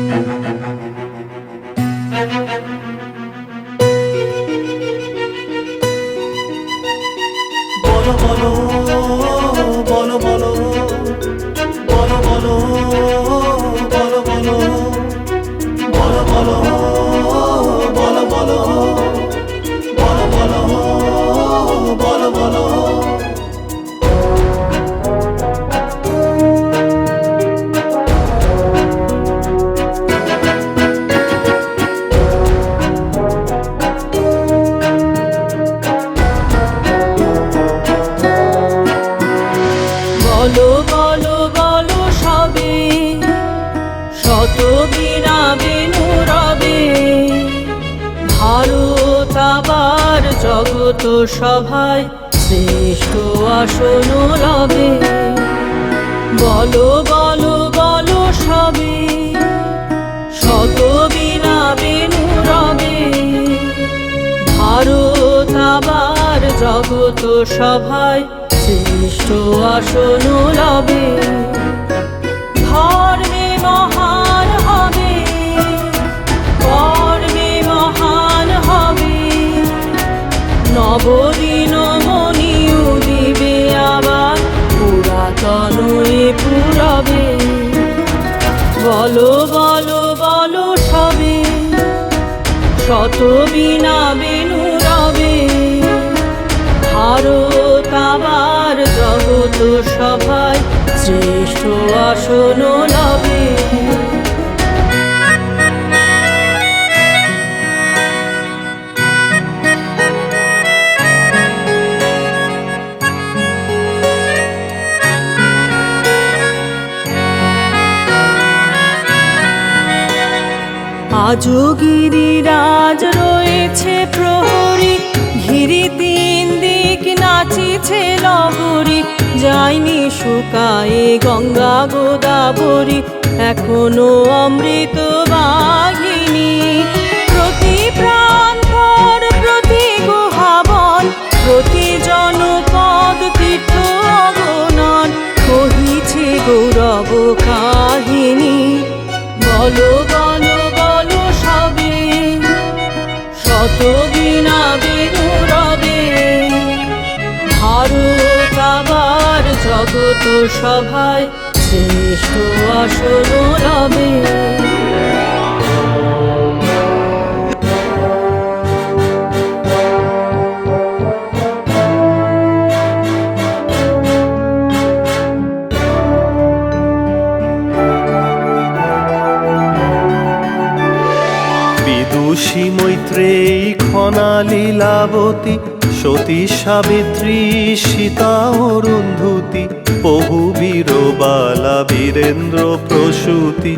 বলো বলো বলো বলো বলো বলো বলো বলো বলো বলো বলো বলো বলো বলো বলো বলো বলো বলো সবে শত বীণা বেনু রবে, ভারত আবার জগত সভায় শ্রেষ্ঠ আসন লবে। বলো বলো বলো সবে শত বীণা বেনু রবে, ভারত আবার জগত সভায় শ্রেষ্ঠ আসন লবে। ধর্মে মহান হবে, কর্মে মহান হবে, নবদিন মণি উদিবে আবার পুরাতন এ পুরবে। বলো বলো বলো সবে শত বীণা বেনু রবে, ভারত আবার জগত সভায় শ্রেষ্ঠ আসন লবে। আজও গিরিরাজ রয়েছে প্রহরী, ঘিরি তিন দিক নাচিছে লগরি। যায়নি শুকায়ে গঙ্গা গোদাবরী, এখনো অমৃত বাহিনী। প্রতি প্রান্তর প্রতি গুহাবন, প্রতি জনপদ তীর্থ অগণন, কহিছে গৌরব কাহিনী। বলো বলো বলো সবে শত বীণা বেনু রবে, ভারত আবার জগত সভায় শ্রেষ্ঠ আসন লবে। বিদুষী মৈত্রেয়ী খনা লীলাবতী, সতী সাবিত্রী সীতা অরুন্ধতী, বহু বীরবালা বীরেন্দ্র প্রসূতি,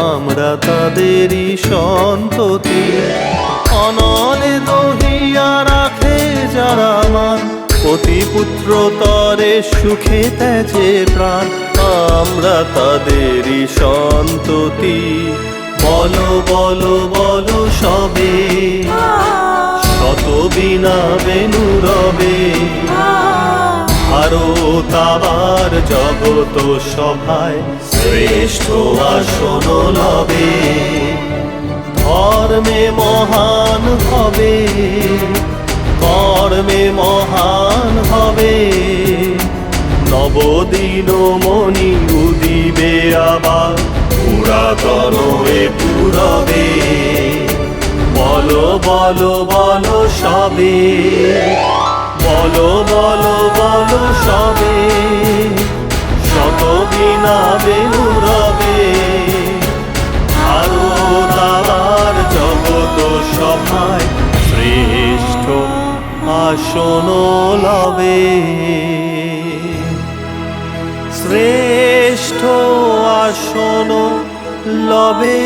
আমরা তাদেরই সন্ততি। অনলে দহিয়া রাখে যারা মান, পতিপুত্র তরে সুখে ত্যাজে প্রাণ, আমরা তাদেরই সন্ততি। বলো বলো বলো সবে শত বীণা বেনু রবে, ভারত আবার জগত সভায় শ্রেষ্ঠ আসন লবে। ধর্মে মহান হবে, কর্মে মহান হবে, নবদিন মণি উদিবে আবার পুরাতন এ পুরবে। বলো বলো বলো সবে বলো বলো বলো সবে শত বীণা বেনু রবে, ভারত আবার জগত সভায় শ্রেষ্ঠ আসন লবে। শ্রেষ্ঠ আসন লবে।